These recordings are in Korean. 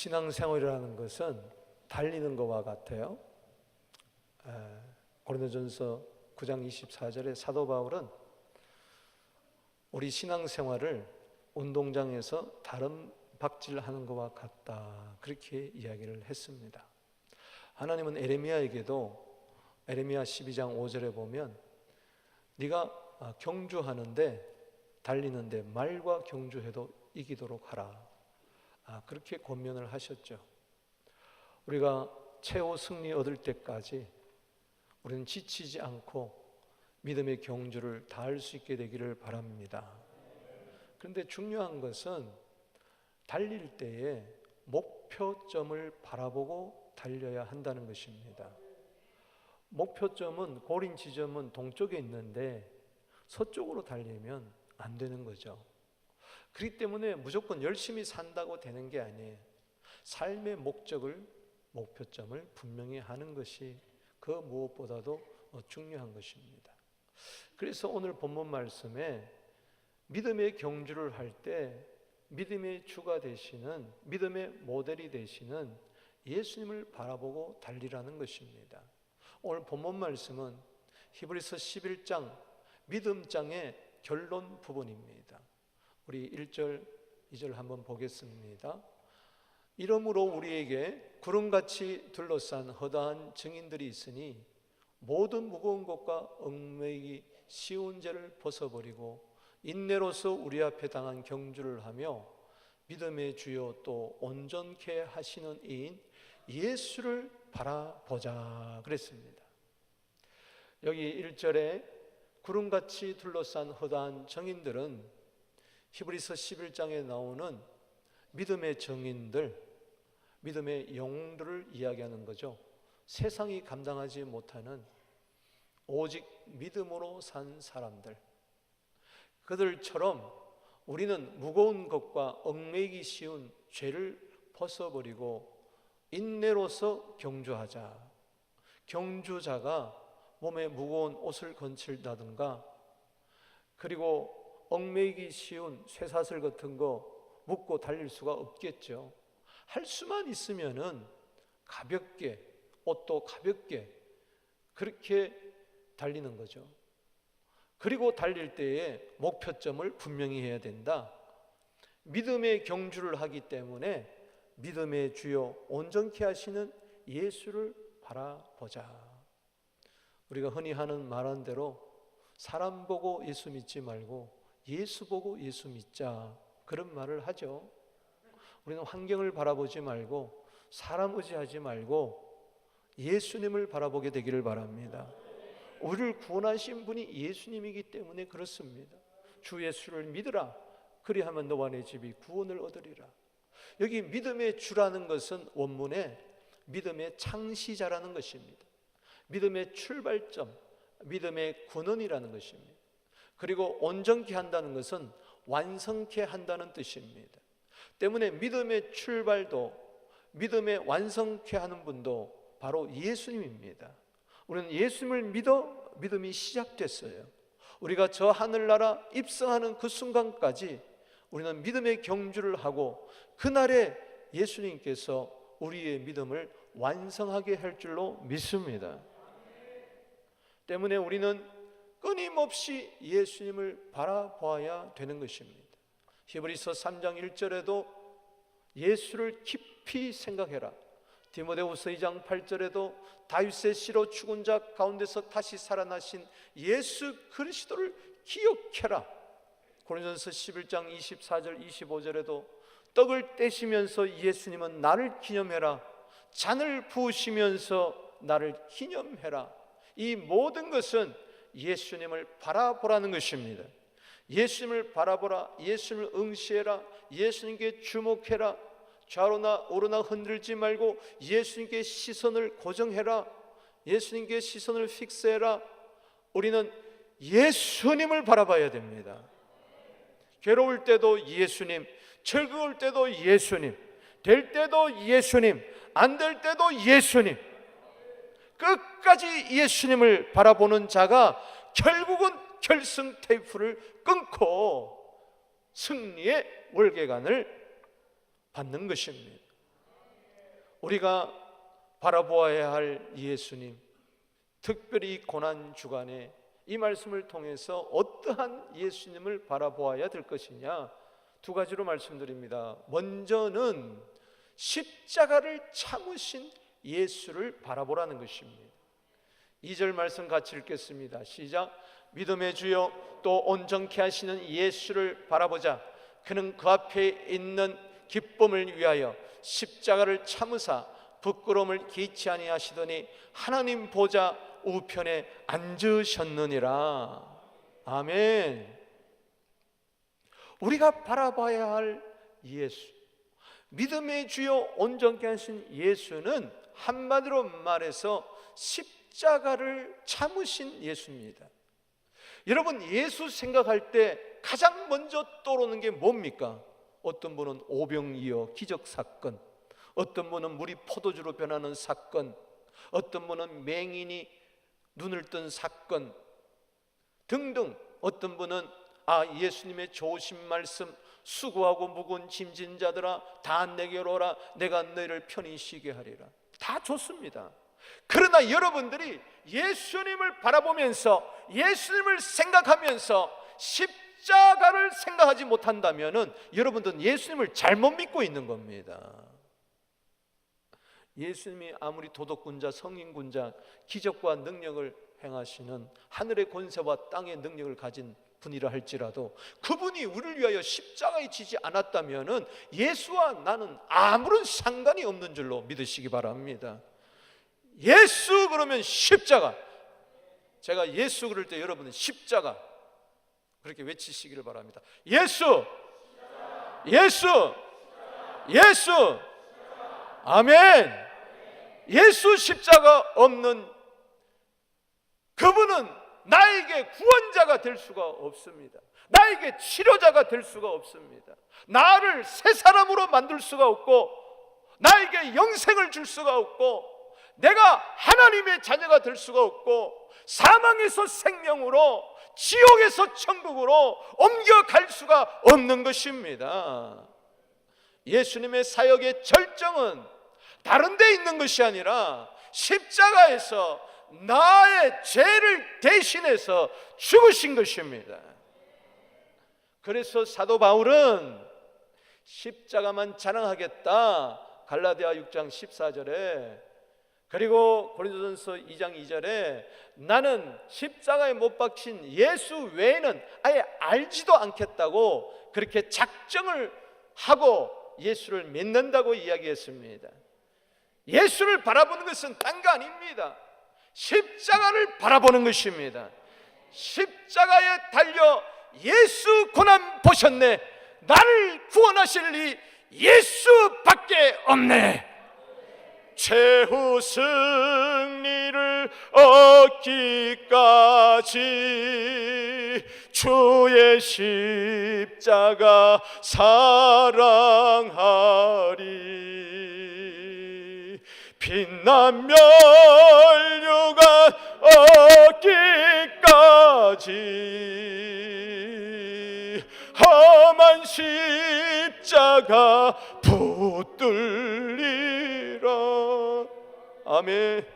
신앙생활이라는 것은 달리는 것과 같아요. 고린도전서 9장 24절에 사도 바울은 우리 신앙생활을 운동장에서 다른 박질하는 것과 같다, 그렇게 이야기를 했습니다. 하나님은 에레미야에게도 에레미야 12장 5절에 보면 네가 경주하는데 달리는데 말과 경주해도 이기도록 하라, 그렇게 권면을 하셨죠. 우리가 최후 승리 얻을 때까지 우리는 지치지 않고 믿음의 경주를 다할 수 있게 되기를 바랍니다. 그런데 중요한 것은 달릴 때에 목표점을 바라보고 달려야 한다는 것입니다. 목표점은, 고린 지점은 동쪽에 있는데 서쪽으로 달리면 안 되는 거죠. 그렇기 때문에 무조건 열심히 산다고 되는 게 아니에요. 삶의 목표점을 분명히 하는 것이 그 무엇보다도 중요한 것입니다. 그래서 오늘 본문 말씀에 믿음의 경주를 할 때 믿음의 주가 되시는, 믿음의 모델이 되시는 예수님을 바라보고 달리라는 것입니다. 오늘 본문 말씀은 히브리서 11장 믿음장의 결론 부분입니다. 우리 1절, 2절 한번 보겠습니다. 이러므로 우리에게 구름같이 둘러싼 허다한 증인들이 있으니 모든 무거운 것과 얽매이기 쉬운 죄를 벗어버리고 인내로서 우리 앞에 당한 경주를 하며 믿음의 주요 또 온전케 하시는 이인 예수를 바라보자 그랬습니다. 여기 1절에 구름같이 둘러싼 허다한 정인들은 히브리서 11장에 나오는 믿음의 정인들, 믿음의 영웅들을 이야기하는 거죠. 세상이 감당하지 못하는 오직 믿음으로 산 사람들, 그들처럼 우리는 무거운 것과 얽매이기 쉬운 죄를 벗어버리고 인내로서 경주하자. 경주자가 몸에 무거운 옷을 건칠다든가, 그리고 얽매이기 쉬운 쇠사슬 같은 거 묶고 달릴 수가 없겠죠. 할 수만 있으면은 가볍게, 옷도 가볍게 그렇게 달리는 거죠. 그리고 달릴 때에 목표점을 분명히 해야 된다. 믿음의 경주를 하기 때문에 믿음의 주요 온전케 하시는 예수를 바라보자. 우리가 흔히 하는 말한 대로 사람 보고 예수 믿지 말고 예수 보고 예수 믿자, 그런 말을 하죠. 우리는 환경을 바라보지 말고 사람 의지하지 말고 예수님을 바라보게 되기를 바랍니다. 우리를 구원하신 분이 예수님이기 때문에 그렇습니다. 주 예수를 믿으라, 그리하면 너와 내 집이 구원을 얻으리라. 여기 믿음의 주라는 것은 원문에 믿음의 창시자라는 것입니다. 믿음의 출발점, 믿음의 근원이라는 것입니다. 그리고 온전케 한다는 것은 완성케 한다는 뜻입니다. 때문에 믿음의 출발도, 믿음의 완성케 하는 분도 바로 예수님입니다. 우리는 예수님을 믿어 믿음이 시작됐어요. 우리가 저 하늘나라 입성하는 그 순간까지 우리는 믿음의 경주를 하고 그날에 예수님께서 우리의 믿음을 완성하게 할 줄로 믿습니다. 때문에 우리는 끊임없이 예수님을 바라보아야 되는 것입니다. 히브리서 3장 1절에도 예수를 깊이 생각해라. 디모데후서 2장 8절에도 다윗의 씨로 죽은 자 가운데서 다시 살아나신 예수 그리스도를 기억해라. 고린도전서 11장 24절 25절에도 떡을 떼시면서 예수님은 나를 기념해라. 잔을 부으시면서 나를 기념해라. 이 모든 것은 예수님을 바라보라는 것입니다. 예수님을 바라보라, 예수님을 응시해라, 예수님께 주목해라. 좌로나 우로나 흔들지 말고 예수님께 시선을 고정해라. 예수님께 시선을 픽스해라. 우리는 예수님을 바라봐야 됩니다. 괴로울 때도 예수님, 즐거울 때도 예수님, 될 때도 예수님, 안 될 때도 예수님, 끝까지 예수님을 바라보는 자가 결국은 결승 테이프를 끊고 승리의 월계관을 받는 것입니다. 우리가 바라보아야 할 예수님, 특별히 고난 주간에 이 말씀을 통해서 어떠한 예수님을 바라보아야 될 것이냐, 두 가지로 말씀드립니다. 먼저는 십자가를 참으신 예수를 바라보라는 것입니다. 2절 말씀 같이 읽겠습니다. 시작. 믿음의 주여 또 온전케 하시는 예수를 바라보자. 그는 그 앞에 있는 기쁨을 위하여 십자가를 참으사 부끄러움을 개의치 아니하시더니 하나님 보좌 우편에 앉으셨느니라. 아멘. 우리가 바라봐야 할 예수, 믿음의 주여 온전케 하신 예수는 한마디로 말해서 십자가를 참으신 예수입니다. 여러분, 예수 생각할 때 가장 먼저 떠오르는 게 뭡니까? 어떤 분은 오병이어 기적 사건, 어떤 분은 물이 포도주로 변하는 사건, 어떤 분은 맹인이 눈을 뜬 사건 등등, 어떤 분은 예수님의 좋으신 말씀, 수고하고 무거운 짐진 자들아 다 내게로 오라 내가 너희를 편히 쉬게 하리라. 다 좋습니다. 그러나 여러분들이 예수님을 바라보면서, 예수님을 생각하면서 십자가를 생각하지 못한다면 여러분들은 예수님을 잘못 믿고 있는 겁니다. 예수님이 아무리 도덕군자, 성인군자, 기적과 능력을 행하시는 하늘의 권세와 땅의 능력을 가진 분이라 할지라도 그분이 우리를 위하여 십자가에 지지 않았다면 예수와 나는 아무런 상관이 없는 줄로 믿으시기 바랍니다. 예수 그러면 십자가. 제가 예수 그럴 때 여러분은 십자가 그렇게 외치시기를 바랍니다. 예수, 예수, 예수. 아멘. 예수 십자가 없는 그분은 나에게 구원자가 될 수가 없습니다. 나에게 치료자가 될 수가 없습니다. 나를 새 사람으로 만들 수가 없고, 나에게 영생을 줄 수가 없고, 내가 하나님의 자녀가 될 수가 없고, 사망에서 생명으로, 지옥에서 천국으로 옮겨갈 수가 없는 것입니다. 예수님의 사역의 절정은 다른 데 있는 것이 아니라 십자가에서 나의 죄를 대신해서 죽으신 것입니다. 그래서 사도 바울은 십자가만 자랑하겠다, 갈라디아 6장 14절에, 그리고 고린도전서 2장 2절에 나는 십자가에 못 박힌 예수 외에는 아예 알지도 않겠다고 그렇게 작정을 하고 예수를 믿는다고 이야기했습니다. 예수를 바라보는 것은 딴 거 아닙니다. 십자가를 바라보는 것입니다. 십자가에 달려 예수 고난 보셨네, 나를 구원하실 이 예수밖에 없네. 최후 승리를 얻기까지 주의 십자가 사랑하리. 빛난 면류관 얻기까지 험한 십자가 붙들리라. 아멘.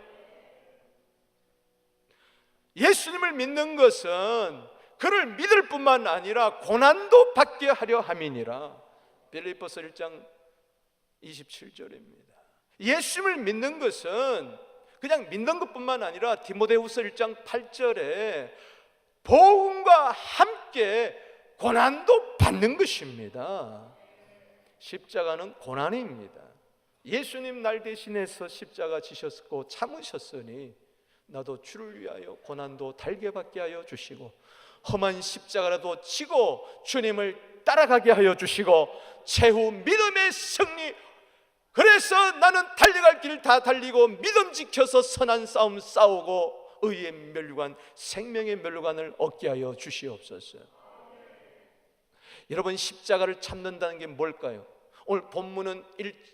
예수님을 믿는 것은 그를 믿을 뿐만 아니라 고난도 받게 하려 함이니라. 빌립보서 1장 27절입니다. 예수님을 믿는 것은 그냥 믿는 것뿐만 아니라 디모데후서 1장 8절에 복음과 함께 고난도 받는 것입니다. 십자가는 고난입니다. 예수님 날 대신해서 십자가 지셨고 참으셨으니 나도 주를 위하여 고난도 달게 받게 하여 주시고 험한 십자가라도 지고 주님을 따라가게 하여 주시고 최후 믿음의 승리, 그래서 나는 달려갈 길 다 달리고 믿음 지켜서 선한 싸움 싸우고 의의 멸류관, 생명의 멸류관을 얻게 하여 주시옵소서. 여러분, 십자가를 참는다는 게 뭘까요? 오늘 본문은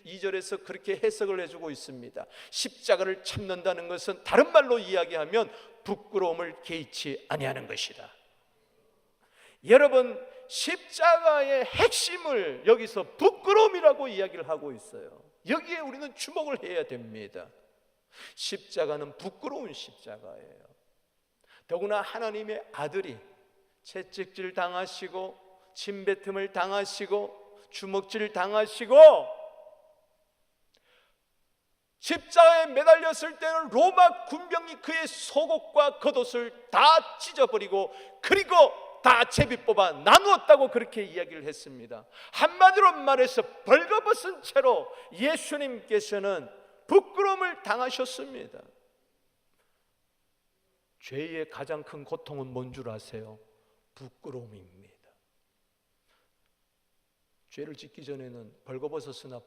2절에서 그렇게 해석을 해주고 있습니다. 십자가를 참는다는 것은 다른 말로 이야기하면 부끄러움을 개의치 아니하는 것이다. 여러분, 십자가의 핵심을 여기서 부끄러움이라고 이야기를 하고 있어요. 여기에 우리는 주목을 해야 됩니다. 십자가는 부끄러운 십자가예요. 더구나 하나님의 아들이 채찍질 당하시고 침뱉음을 당하시고 주먹질 당하시고 십자가에 매달렸을 때는 로마 군병이 그의 속옷과 겉옷을 다 찢어버리고 그리고 다 제비 뽑아 나누었다고 그렇게 이야기를 했습니다. 한마디로 말해서 벌거벗은 채로 예수님께서는 부끄러움을 당하셨습니다. 죄의 가장 큰 고통은 뭔 줄 아세요? 부끄러움입니다. 죄를 짓기 전에는 벌거벗었으나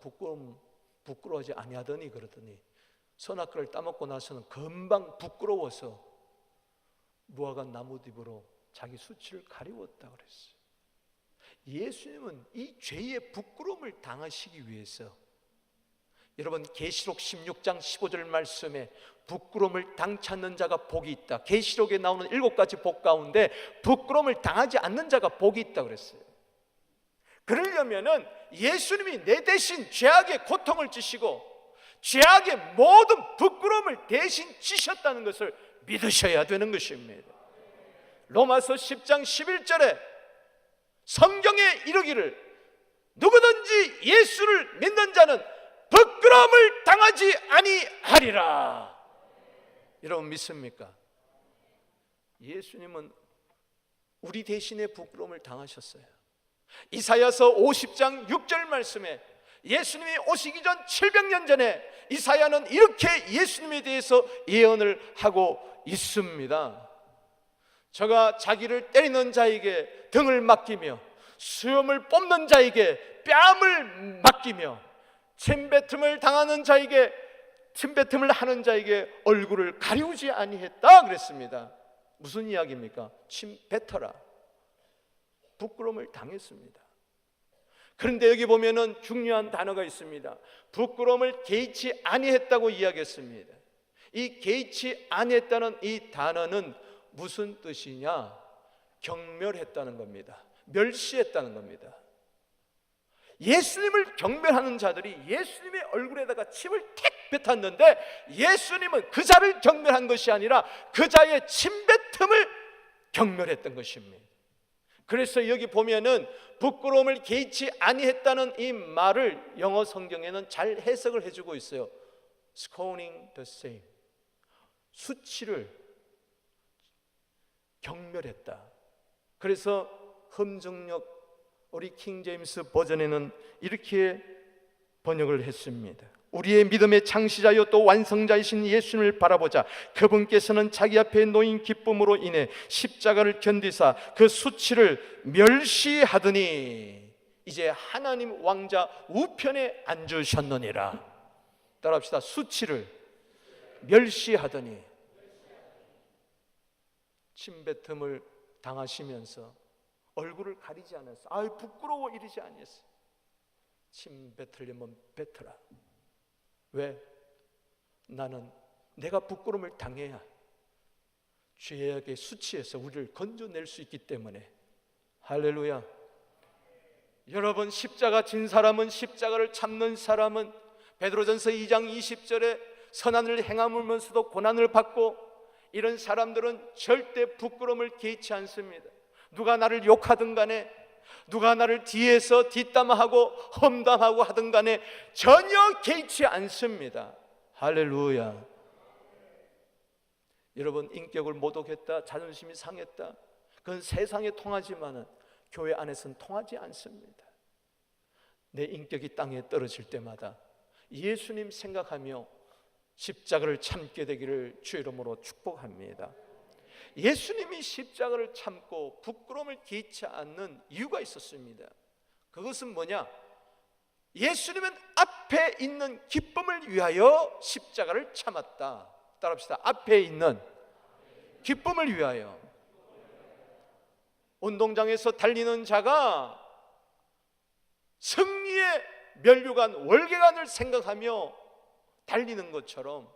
부끄러워하지 아니하더니 그러더니 선악과를 따먹고 나서는 금방 부끄러워서 무화과 나무잎으로 자기 수치를 가리웠다 그랬어요. 예수님은 이 죄의 부끄러움을 당하시기 위해서, 여러분 계시록 16장 15절 말씀에 부끄러움을 당치 않는 자가 복이 있다, 계시록에 나오는 7가지 복 가운데 부끄러움을 당하지 않는 자가 복이 있다 그랬어요. 그러려면은 예수님이 내 대신 죄악의 고통을 지시고 죄악의 모든 부끄러움을 대신 지셨다는 것을 믿으셔야 되는 것입니다. 로마서 10장 11절에 성경에 이르기를 누구든지 예수를 믿는 자는 부끄러움을 당하지 아니하리라. 여러분 믿습니까? 예수님은 우리 대신에 부끄러움을 당하셨어요. 이사야서 50장 6절 말씀에 예수님이 오시기 전 700년 전에 이사야는 이렇게 예수님에 대해서 예언을 하고 있습니다. 저가 자기를 때리는 자에게 등을 맡기며 수염을 뽑는 자에게 뺨을 맡기며 침뱉음을 당하는 자에게 침뱉음을 하는 자에게 얼굴을 가리우지 아니했다 그랬습니다. 무슨 이야기입니까? 침뱉어라. 부끄러움을 당했습니다. 그런데 여기 보면은 중요한 단어가 있습니다. 부끄러움을 개의치 아니했다고 이야기했습니다. 이 개의치 아니했다는 이 단어는 무슨 뜻이냐? 경멸했다는 겁니다. 멸시했다는 겁니다. 예수님을 경멸하는 자들이 예수님의 얼굴에다가 침을 택 뱉었는데 예수님은 그 자를 경멸한 것이 아니라 그 자의 침뱉음을 경멸했던 것입니다. 그래서 여기 보면은 부끄러움을 개의치 아니했다는 이 말을 영어 성경에는 잘 해석을 해주고 있어요. Scorning the same. 수치를 경멸했다. 그래서 흠정역 우리 킹제임스 버전에는 이렇게 번역을 했습니다. 우리의 믿음의 창시자요 또 완성자이신 예수님을 바라보자. 그분께서는 자기 앞에 놓인 기쁨으로 인해 십자가를 견디사 그 수치를 멸시하더니 이제 하나님 왕자 우편에 앉으셨느니라. 따라합시다. 수치를 멸시하더니 침뱉음을 당하시면서 얼굴을 가리지 않았어. 아유 부끄러워 이러지 아니했어. 침 뱉으려면 뱉어라. 왜? 나는 내가 부끄러움을 당해야 죄악의 수치에서 우리를 건져낼 수 있기 때문에. 할렐루야. 여러분 십자가 진 사람은, 십자가를 참는 사람은 베드로전서 2장 20절에 선한 일을 행하면서도 고난을 받고 이런 사람들은 절대 부끄러움을 개의치 않습니다. 누가 나를 욕하든 간에 누가 나를 뒤에서 뒷담화하고 험담하고 하든 간에 전혀 개의치 않습니다. 할렐루야. 여러분 인격을 모독했다, 자존심이 상했다, 그건 세상에 통하지만은 교회 안에서는 통하지 않습니다. 내 인격이 땅에 떨어질 때마다 예수님 생각하며 십자가를 참게 되기를 주의 이름으로 축복합니다. 예수님이 십자가를 참고 부끄러움을 개의치 않는 이유가 있었습니다. 그것은 뭐냐? 예수님은 앞에 있는 기쁨을 위하여 십자가를 참았다. 따라합시다. 앞에 있는 기쁨을 위하여. 운동장에서 달리는 자가 승리의 면류관, 월계관을 생각하며 달리는 것처럼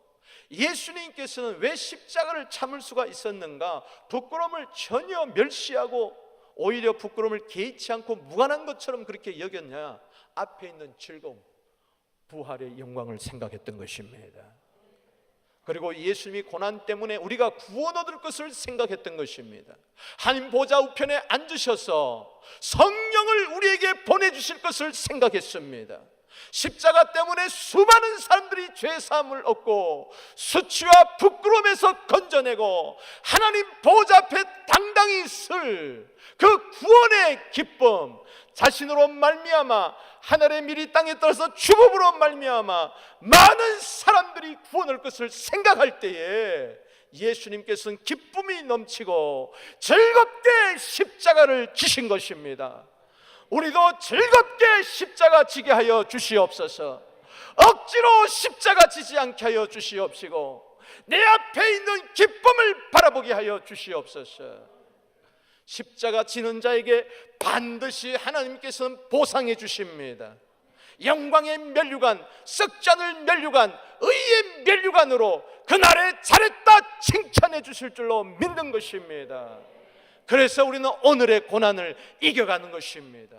예수님께서는 왜 십자가를 참을 수가 있었는가? 부끄러움을 전혀 멸시하고 오히려 부끄러움을 개의치 않고 무관한 것처럼 그렇게 여겼냐? 앞에 있는 즐거움, 부활의 영광을 생각했던 것입니다. 그리고 예수님이 고난 때문에 우리가 구원 얻을 것을 생각했던 것입니다. 하나님 보좌 우편에 앉으셔서 성령을 우리에게 보내주실 것을 생각했습니다. 십자가 때문에 수많은 사람들이 죄사함을 얻고 수치와 부끄러움에서 건져내고 하나님 보좌 앞에 당당히 설 그 구원의 기쁨, 자신으로 말미암아 하늘의 밀이 땅에 떨어서 주법으로 말미암아 많은 사람들이 구원 얻을 것을 생각할 때에 예수님께서는 기쁨이 넘치고 즐겁게 십자가를 지신 것입니다. 우리도 즐겁게 십자가 지게 하여 주시옵소서. 억지로 십자가 지지 않게 하여 주시옵시고 내 앞에 있는 기쁨을 바라보게 하여 주시옵소서. 십자가 지는 자에게 반드시 하나님께서는 보상해 주십니다. 영광의 면류관, 썩지 않을 면류관, 의의 면류관으로 그날에 잘했다 칭찬해 주실 줄로 믿는 것입니다. 그래서 우리는 오늘의 고난을 이겨가는 것입니다.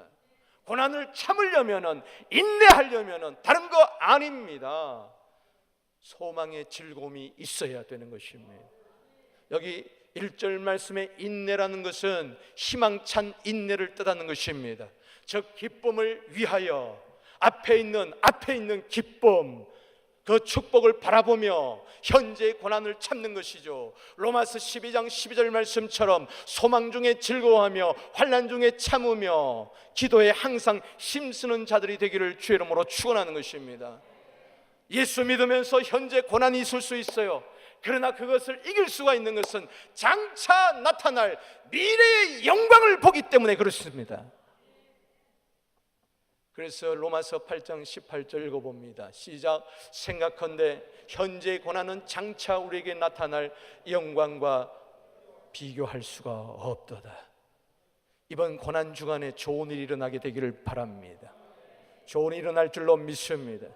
고난을 참으려면, 인내하려면 다른 거 아닙니다. 소망의 즐거움이 있어야 되는 것입니다. 여기 1절 말씀에 인내라는 것은 희망찬 인내를 뜻하는 것입니다. 즉 기쁨을 위하여 앞에 있는 기쁨, 그 축복을 바라보며 현재의 고난을 참는 것이죠. 로마서 12장 12절 말씀처럼 소망 중에 즐거워하며 환난 중에 참으며 기도에 항상 힘쓰는 자들이 되기를 주의 이름으로 축원하는 것입니다. 예수 믿으면서 현재 고난이 있을 수 있어요. 그러나 그것을 이길 수가 있는 것은 장차 나타날 미래의 영광을 보기 때문에 그렇습니다. 그래서 로마서 8장 18절 읽어봅니다. 시작. 생각컨대 현재의 고난은 장차 우리에게 나타날 영광과 비교할 수가 없도다. 이번 고난 주간에 좋은 일이 일어나게 되기를 바랍니다. 좋은 일이 일어날 줄로 믿습니다.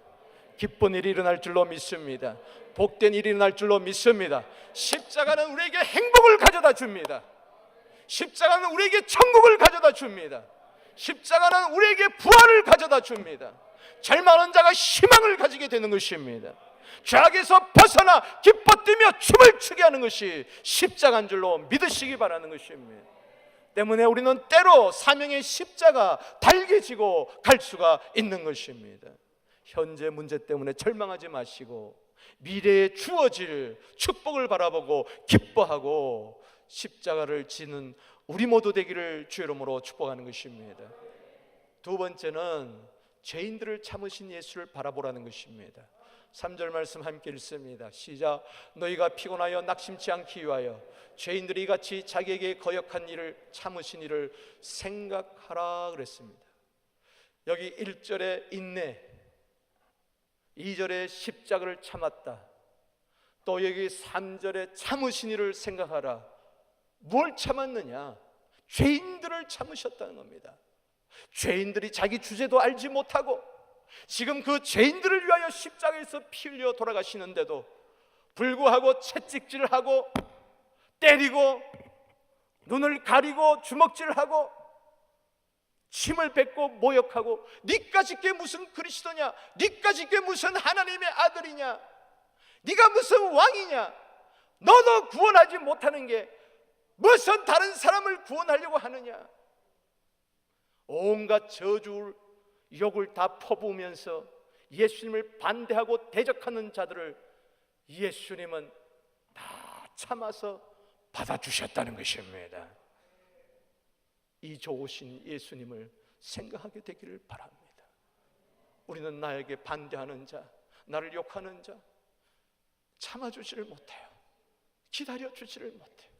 기쁜 일이 일어날 줄로 믿습니다. 복된 일이 일어날 줄로 믿습니다. 십자가는 우리에게 행복을 가져다 줍니다. 십자가는 우리에게 천국을 가져다 줍니다. 십자가는 우리에게 부활을 가져다 줍니다. 절망하는 자가 희망을 가지게 되는 것입니다. 죄악에서 벗어나 기뻐 뛰며 춤을 추게 하는 것이 십자가인 줄로 믿으시기 바라는 것입니다. 때문에 우리는 때로 사명의 십자가 달게 지고 갈 수가 있는 것입니다. 현재 문제 때문에 절망하지 마시고 미래에 주어질 축복을 바라보고 기뻐하고 십자가를 지는 우리 모두 되기를 주의 이름으로 축복하는 것입니다. 두 번째는 죄인들을 참으신 예수를 바라보라는 것입니다. 3절 말씀 함께 읽습니다. 시작. 너희가 피곤하여 낙심치 않기 위하여 죄인들이 이같이 자기에게 거역한 일을 참으신 일을 생각하라 그랬습니다. 여기 1절에 인내, 2절에 십자가를 참았다. 또 여기 3절에 참으신 일을 생각하라. 뭘 참았느냐? 죄인들을 참으셨다는 겁니다. 죄인들이 자기 주제도 알지 못하고 지금 그 죄인들을 위하여 십자가에서 피 흘려 돌아가시는데도 불구하고 채찍질하고 때리고 눈을 가리고 주먹질하고 침을 뱉고 모욕하고 니까짓 게 무슨 그리스도냐? 니까짓 게 무슨 하나님의 아들이냐? 네가 무슨 왕이냐? 너도 구원하지 못하는 게 무슨 다른 사람을 구원하려고 하느냐? 온갖 저주 욕을 다 퍼부으면서 예수님을 반대하고 대적하는 자들을 예수님은 다 참아서 받아주셨다는 것입니다. 이 좋으신 예수님을 생각하게 되기를 바랍니다. 우리는 나에게 반대하는 자, 나를 욕하는 자 참아주지를 못해요. 기다려주지를 못해요.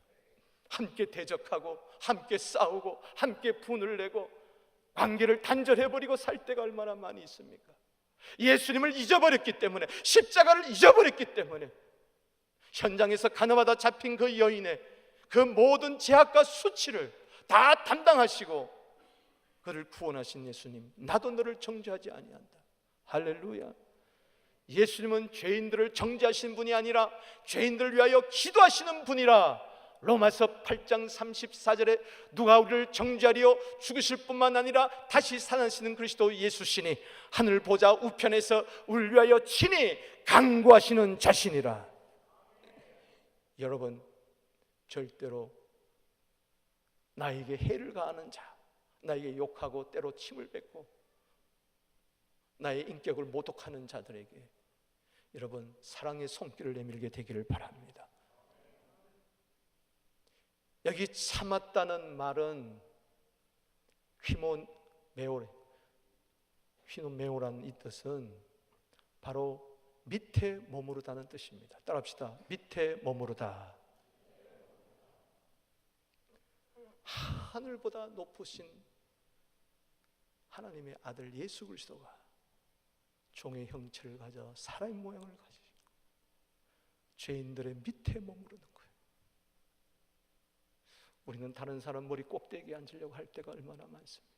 함께 대적하고 함께 싸우고 함께 분을 내고 관계를 단절해버리고 살 때가 얼마나 많이 있습니까? 예수님을 잊어버렸기 때문에, 십자가를 잊어버렸기 때문에 현장에서 가늠하다 잡힌 그 여인의 그 모든 제약과 수치를 다 담당하시고 그를 구원하신 예수님, 나도 너를 정죄하지 아니한다. 할렐루야. 예수님은 죄인들을 정죄하시는 분이 아니라 죄인들을 위하여 기도하시는 분이라 로마서 8장 34절에 누가 우리를 정죄하리요 죽으실 뿐만 아니라 다시 살아나시는 그리스도 예수시니 하늘 보좌 우편에서 우리를 위하여 친히 간구하시는 자신이라. 여러분, 절대로 나에게 해를 가하는 자, 나에게 욕하고 때로 침을 뱉고 나의 인격을 모독하는 자들에게 여러분 사랑의 손길을 내밀게 되기를 바랍니다. 여기 참았다는 말은 휘노메오라는 이 뜻은 바로 밑에 머무르다는 뜻입니다. 따라합시다. 밑에 머무르다. 하늘보다 높으신 하나님의 아들 예수 그리스도가 종의 형체를 가져 사람의 모양을 가지고 죄인들의 밑에 머무르는 거예요. 우리는 다른 사람 머리 꼭대기에 앉으려고 할 때가 얼마나 많습니까?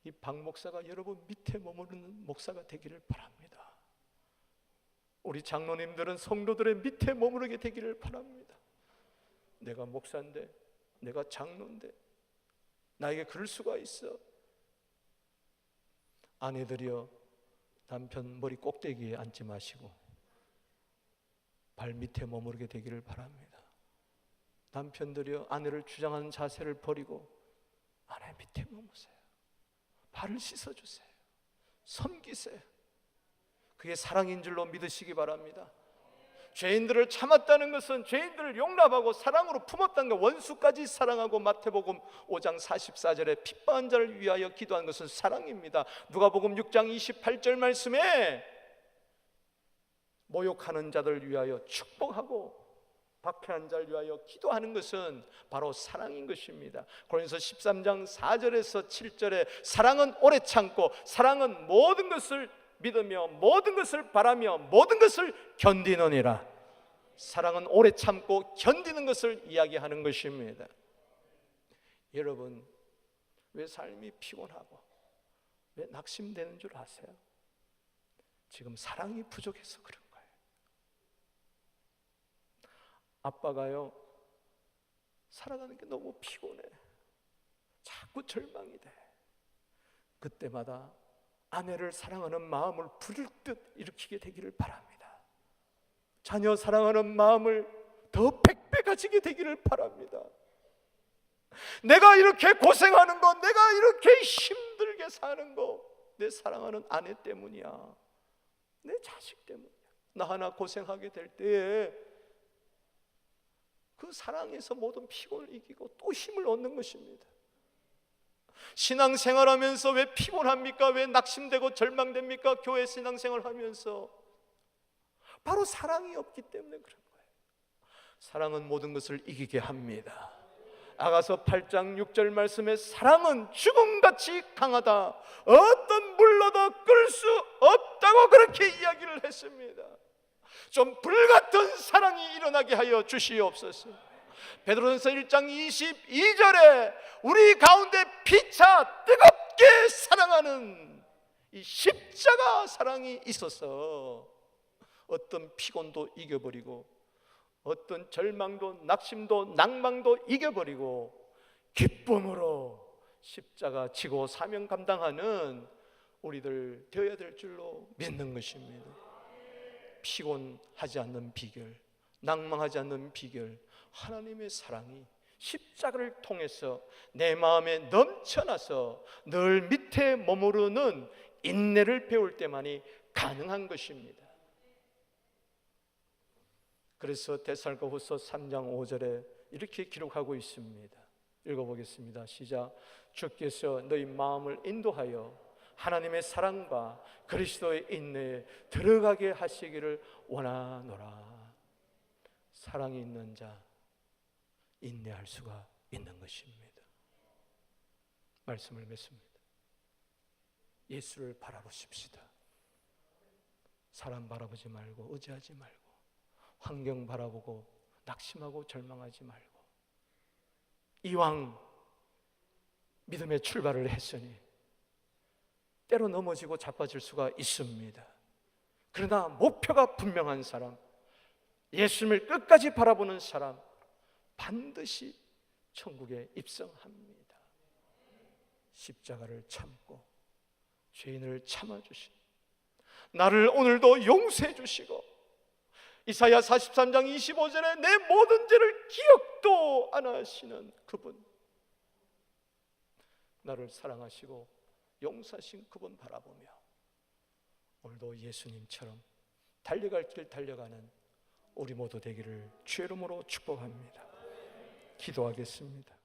이 박 목사가 여러분 밑에 머무르는 목사가 되기를 바랍니다. 우리 장로님들은 성도들의 밑에 머무르게 되기를 바랍니다. 내가 목사인데, 내가 장로인데 나에게 그럴 수가 있어. 아내들이여, 남편 머리 꼭대기에 앉지 마시고 발 밑에 머무르게 되기를 바랍니다. 남편들이여, 아내를 주장하는 자세를 버리고 아내 밑에 머무세요. 발을 씻어주세요. 섬기세요. 그게 사랑인 줄로 믿으시기 바랍니다. 죄인들을 참았다는 것은 죄인들을 용납하고 사랑으로 품었다는 것, 원수까지 사랑하고 마태복음 5장 44절에 핍박한 자를 위하여 기도한 것은 사랑입니다. 누가복음 6장 28절 말씀에 모욕하는 자들 위하여 축복하고 박해한 자를 위하여 기도하는 것은 바로 사랑인 것입니다. 고린도서 13장 4절에서 7절에 사랑은 오래 참고 사랑은 모든 것을 믿으며 모든 것을 바라며 모든 것을 견디느니라. 사랑은 오래 참고 견디는 것을 이야기하는 것입니다. 여러분, 왜 삶이 피곤하고 왜 낙심되는 줄 아세요? 지금 사랑이 부족해서 그런 거예요. 아빠가요, 살아가는 게 너무 피곤해. 자꾸 절망이 돼. 그때마다 아내를 사랑하는 마음을 부를 듯 일으키게 되기를 바랍니다. 자녀 사랑하는 마음을 더 100배 가지게 되기를 바랍니다. 내가 이렇게 고생하는 거, 내가 이렇게 힘들게 사는 거, 내 사랑하는 아내 때문이야. 내 자식 때문이야. 나 하나 고생하게 될 때에 그 사랑에서 모든 피곤을 이기고 또 힘을 얻는 것입니다. 신앙생활하면서 왜 피곤합니까? 왜 낙심되고 절망됩니까? 교회 신앙생활하면서 바로 사랑이 없기 때문에 그런 거예요. 사랑은 모든 것을 이기게 합니다. 아가서 8장 6절 말씀에 사랑은 죽음같이 강하다, 어떤 물로도 끌 수 없다고 그렇게 이야기를 했습니다. 좀 불같은 사랑이 일어나게 하여 주시옵소서. 베드로전서 1장 22절에 우리 가운데 피차 뜨겁게 사랑하는 이 십자가 사랑이 있어서 어떤 피곤도 이겨버리고 어떤 절망도 낙심도 낭망도 이겨버리고 기쁨으로 십자가 지고 사명 감당하는 우리들 되어야 될 줄로 믿는 것입니다. 피곤하지 않는 비결, 낭망하지 않는 비결, 하나님의 사랑이 십자가를 통해서 내 마음에 넘쳐나서 늘 밑에 머무르는 인내를 배울 때만이 가능한 것입니다. 그래서 데살로니가후서 3장 5절에 이렇게 기록하고 있습니다. 읽어보겠습니다. 시작. 주께서 너희 마음을 인도하여 하나님의 사랑과 그리스도의 인내에 들어가게 하시기를 원하노라. 사랑이 있는 자 인내할 수가 있는 것입니다. 말씀을 맺습니다. 예수를 바라보십시다. 사람 바라보지 말고 의지하지 말고 환경 바라보고 낙심하고 절망하지 말고 이왕 믿음의 출발을 했으니 때로 넘어지고 자빠질 수가 있습니다. 그러나 목표가 분명한 사람, 예수님을 끝까지 바라보는 사람, 반드시 천국에 입성합니다. 십자가를 참고 죄인을 참아주신, 나를 오늘도 용서해 주시고 이사야 43장 25절에 내 모든 죄를 기억도 안 하시는 그분, 나를 사랑하시고 용서하신 그분 바라보며 오늘도 예수님처럼 달려갈 길 달려가는 우리 모두 되기를 주의 이름으로 축복합니다. 기도하겠습니다.